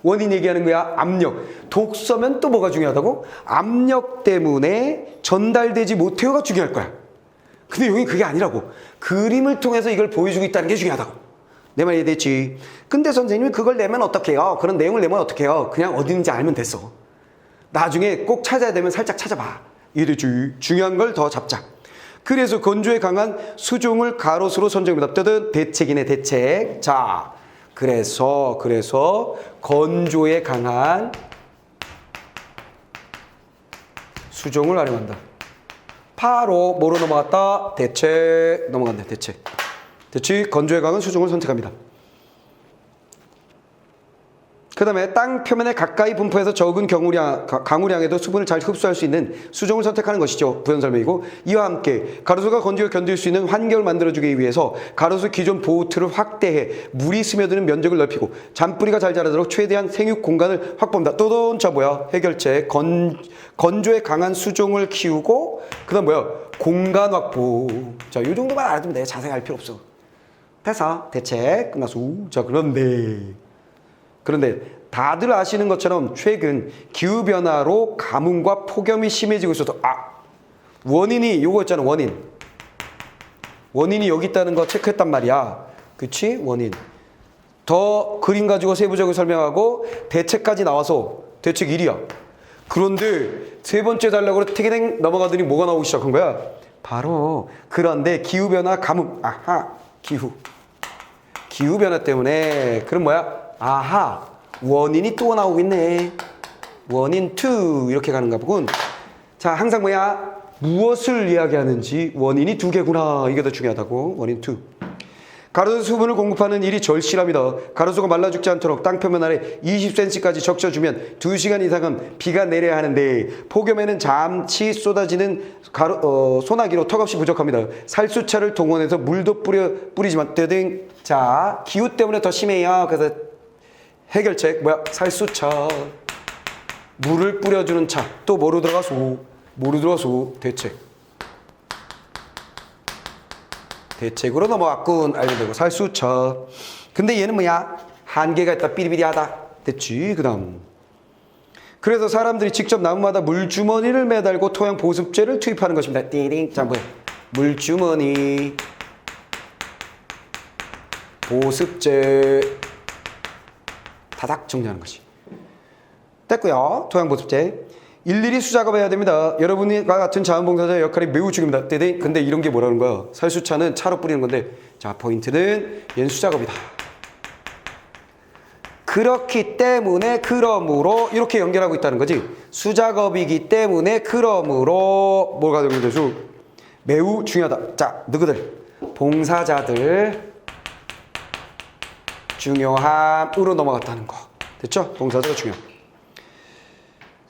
원인 얘기하는 거야. 압력. 독서면 또 뭐가 중요하다고? 압력 때문에 전달되지 못해요가 중요할 거야. 근데 여기 그게 아니라고. 그림을 통해서 이걸 보여주고 있다는 게 중요하다고. 내 말이 됐지? 근데 선생님이 그걸 내면 어떡해요? 그런 내용을 내면 어떡해요? 그냥 어디 있는지 알면 됐어. 나중에 꼭 찾아야 되면 살짝 찾아봐. 이해되지? 중요한 걸 더 잡자. 그래서 건조에 강한 수종을 가로수로 선정합니다. 뜨든 대책이네, 대책. 자, 그래서 건조에 강한 수종을 활용한다. 바로 뭐로 넘어갔다? 대책 넘어간다. 대책. 됐지? 건조에 강한 수종을 선택합니다. 그 다음에 땅 표면에 가까이 분포해서 적은 강우량에도 수분을 잘 흡수할 수 있는 수종을 선택하는 것이죠. 부연 설명이고, 이와 함께 가로수가 건조를 견딜 수 있는 환경을 만들어주기 위해서 가로수 기존 보호틀을 확대해 물이 스며드는 면적을 넓히고 잔뿌리가 잘 자라도록 최대한 생육 공간을 확보합니다. 또돈 자 뭐야? 해결책. 건조에 강한 수종을 키우고, 그 다음 뭐야? 공간 확보. 자, 이 정도만 알아두면 돼. 자세히 알 필요 없어. 됐어. 대책 끝났어. 자, 그런데 다들 아시는 것처럼 최근 기후변화로 가뭄과 폭염이 심해지고 있어서 원인이 요거였잖아. 원인이 여기 있다는 거 체크했단 말이야. 그치? 원인. 더 그림 가지고 세부적으로 설명하고 대책까지 나와서 대책 1이야. 그런데 세 번째 달라고 태기댕 넘어가더니 뭐가 나오기 시작한 거야? 바로 그런데 기후변화 가뭄. 기후변화 때문에. 그럼 뭐야? 원인이 또 나오고 있네. 원인 2 이렇게 가는가 보군. 자, 항상 뭐야? 무엇을 이야기하는지 원인이 두 개구나. 이게 더 중요하다고. 원인 2. 가로수 수분을 공급하는 일이 절실합니다. 가로수가 말라 죽지 않도록 땅 표면 아래 20cm까지 적셔주면 2시간 이상은 비가 내려야 하는데 폭염에는 잠시 쏟아지는 소나기로 턱없이 부족합니다. 살수차를 동원해서 물도 뿌리지만 자, 기후 때문에 더 심해요. 그래서 해결책 뭐야? 살수차. 물을 뿌려주는 차. 또 뭐로 들어가서? 대책으로 넘어왔군. 알면 되고. 살수차. 근데 얘는 뭐야? 한계가 있다. 삐리삐리하다. 됐지? 그 다음. 그래서 사람들이 직접 나무마다 물주머니를 매달고 토양 보습제를 투입하는 것입니다. 띠링. 자, 뭐야? 물주머니. 보습제. 다닥 정리하는 것이. 됐고요. 토양 보습제. 일일이 수작업해야 됩니다. 여러분과 같은 자원봉사자의 역할이 매우 중요합니다. 근데 이런 게 뭐라는 거야? 살수차는 차로 뿌리는 건데, 자, 포인트는 얘는 수작업이다. 그렇기 때문에 그러므로 이렇게 연결하고 있다는 거지. 수작업이기 때문에 그러므로 뭐가 되는 거죠? 매우 중요하다. 자, 누구들? 봉사자들 중요함으로 넘어갔다는 거. 됐죠? 봉사자가 중요함.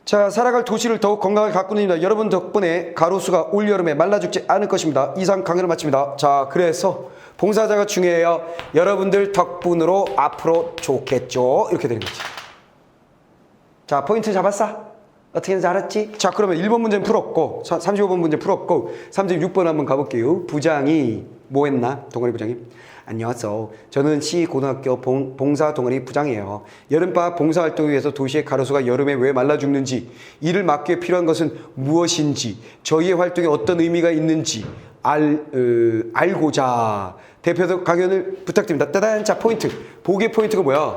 자, 살아갈 도시를 더욱 건강하게 가꾸는 일입니다. 여러분 덕분에 가로수가 올여름에 말라 죽지 않을 것입니다. 이상 강연을 마칩니다. 자, 그래서 봉사자가 중요해요. 여러분들 덕분으로 앞으로 좋겠죠. 이렇게 되는 거지. 자, 포인트 잡았어? 어떻게 하는지 알았지? 자, 그러면 1번 문제는 풀었고 35번 문제 풀었고 36번 한번 가볼게요. 부장이 뭐 했나? 동아리 부장이. 안녕하세요. 저는 시고등학교 봉사 동아리 부장이에요. 여름방학 봉사활동을 위해서 도시의 가로수가 여름에 왜 말라 죽는지, 이를 막기 위해 필요한 것은 무엇인지, 저희의 활동에 어떤 의미가 있는지 알고자 대표적 강연을 부탁드립니다. 따단. 자, 포인트. 보기 포인트가 뭐야?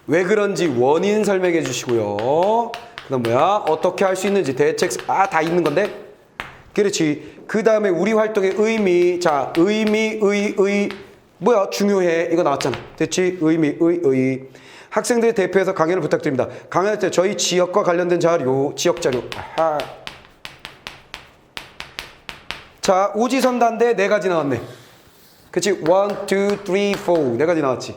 왜 그런지 원인 설명해 주시고요. 그다음 뭐야? 어떻게 할 수 있는지 대책. 다 있는 건데. 그렇지. 그 다음에 우리 활동의 의미. 자, 뭐야? 중요해. 이거 나왔잖아. 됐지? 의미. 학생들의 대표해서 강연을 부탁드립니다. 강연할 때 저희 지역과 관련된 자료, 지역 자료. 자, 오지선다인데 네 가지 나왔네. 그치? 1, 2, 3, 4 네 가지 나왔지.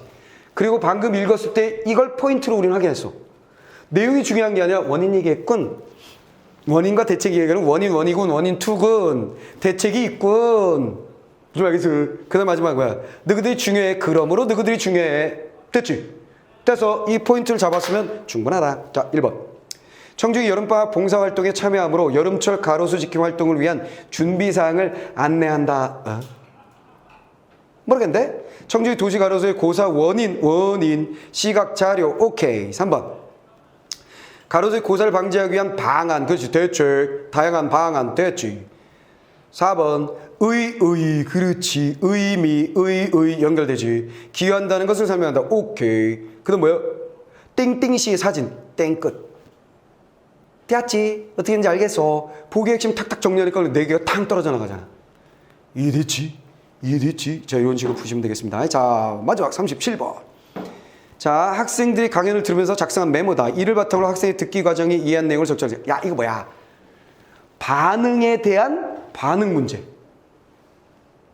그리고 방금 읽었을 때 이걸 포인트로 우리는 확인했어. 내용이 중요한 게 아니라 원인 얘기했군. 원인과 대책이 얘기하는 원인 원이군, 원인 투군, 대책이 있군. 무슨 말이겠어? 그 다음 마지막 뭐야? 너희들이 중요해. 그러므로 너희들이 중요해. 됐지? 그래서 이 포인트를 잡았으면 충분하다. 자, 1번. 청주의 여름방학 봉사활동에 참여하므로 여름철 가로수 지킴 활동을 위한 준비사항을 안내한다. 어? 모르겠는데? 청주의 도시 가로수의 고사 원인, 시각 자료, 오케이. 3번. 가로수의 고사를 방지하기 위한 방안, 그렇지, 대책, 다양한 방안, 됐지. 4번, 그렇지, 의미, 연결되지. 기여한다는 것을 설명한다, 오케이. 그 다음 뭐야? 땡땡씨의 사진, 땡끝. 됐지? 어떻게 했는지 알겠어. 보기 핵심 탁탁 정리하니까 4개가 탕 떨어져 나가잖아. 이해됐지? 자, 이런 식으로 푸시면 되겠습니다. 자, 마지막 37번. 자, 학생들이 강연을 들으면서 작성한 메모다. 이를 바탕으로 학생의 듣기 과정에 이해한 내용을 적절하게. 야, 이거 뭐야? 반응에 대한 반응 문제.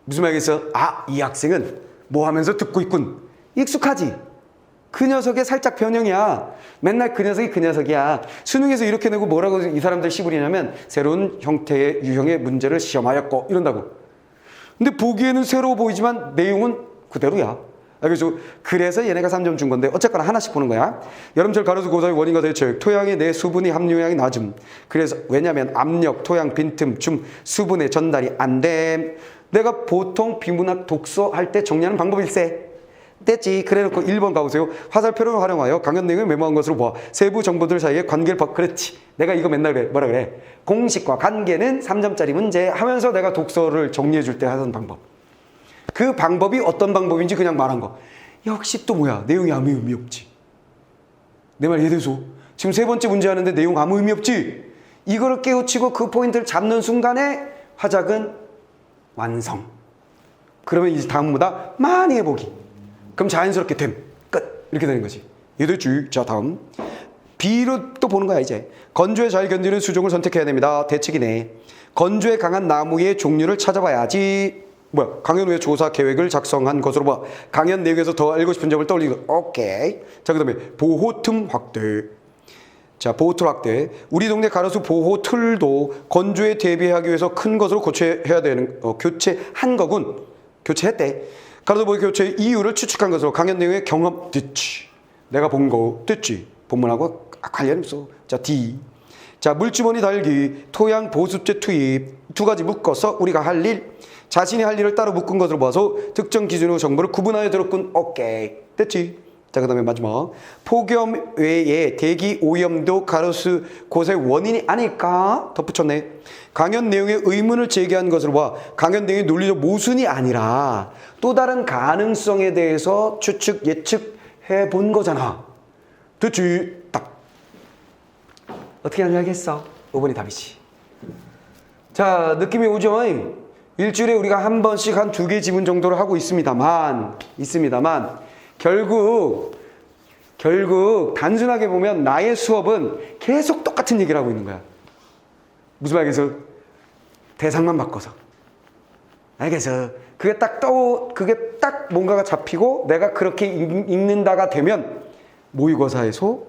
무슨 말이겠어? 아, 이 학생은 뭐 하면서 듣고 있군. 익숙하지? 그 녀석의 살짝 변형이야. 맨날 그 녀석이 그 녀석이야. 수능에서 이렇게 내고 뭐라고 이 사람들 시부리냐면 새로운 형태의 유형의 문제를 시험하였고 이런다고. 근데 보기에는 새로워 보이지만 내용은 그대로야. 그래서 얘네가 3점 준 건데 어쨌거나 하나씩 보는 거야. 여름철 가로수 고사의 원인과 대책. 토양의 내 수분이 함유량이 낮음. 그래서 왜냐면 압력, 토양, 빈틈, 수분의 전달이 안 됨. 내가 보통 비문학 독서 할 때 정리하는 방법일세. 됐지. 그래놓고 1번 가보세요. 화살표를 활용하여 강연 내용을 메모한 것으로 봐. 세부 정보들 사이의 관계를 봐. 그렇지. 내가 이거 맨날 그래. 뭐라 그래? 공식과 관계는 3점짜리 문제 하면서 내가 독서를 정리해 줄 때 하던 방법. 그 방법이 어떤 방법인지 그냥 말한 거. 역시 또 뭐야? 내용이 아무 의미 없지. 내 말 이해돼서? 지금 3번째 문제 하는데 내용 아무 의미 없지? 이거를 깨우치고 그 포인트를 잡는 순간에 화작은 완성. 그러면 이제 다음보다 많이 해보기. 그럼 자연스럽게 됨. 끝. 이렇게 되는 거지. 이해됐지? 자, 다음. B로 또 보는 거야, 이제. 건조에 잘 견디는 수종을 선택해야 됩니다. 대책이네. 건조에 강한 나무의 종류를 찾아봐야지. 뭐야? 강연 후에 조사 계획을 작성한 것으로 봐. 강연 내용에서 더 알고 싶은 점을 떠올리고. 오케이. 자, 그 다음에 보호 틈 확대. 자, 보호 틀 확대. 우리 동네 가로수 보호 틀도 건조에 대비하기 위해서 큰 것으로 교체해야 되는, 교체한 거군. 교체했대. 가로수 보호 교체 이유를 추측한 것으로 강연 내용의 경험 됐지. 내가 본 거 됐지. 본문하고 관련 없어. 자, D. 자, 물주머니 달기, 토양 보습제 투입. 2가지 묶어서 우리가 할 일. 자신이 할 일을 따로 묶은 것으로 봐서 특정 기준으로 정보를 구분하여 들었군. 오케이. 됐지? 자, 그 다음에 마지막. 폭염 외에 대기 오염도 가로수 고사의 원인이 아닐까? 덧붙였네. 강연 내용에 의문을 제기한 것으로 봐. 강연 내용의 논리적 모순이 아니라 또 다른 가능성에 대해서 추측, 예측해 본 거잖아. 됐지? 딱. 어떻게 하는지 알겠어? 5번이 답이지. 자, 느낌이 오죠? 일주일에 우리가 한 번씩 한 2개 지문 정도를 하고 있습니다만 결국 단순하게 보면 나의 수업은 계속 똑같은 얘기를 하고 있는 거야. 무슨 말이겠어? 대상만 바꿔서. 알겠어? 그게 딱 뭔가가 잡히고 내가 그렇게 읽는다가 되면 모의고사에서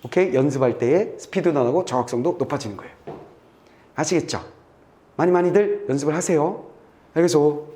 오케이? 연습할 때의 스피드도 나고 정확성도 높아지는 거예요. 아시겠죠? 많이들 연습을 하세요. 알겠어?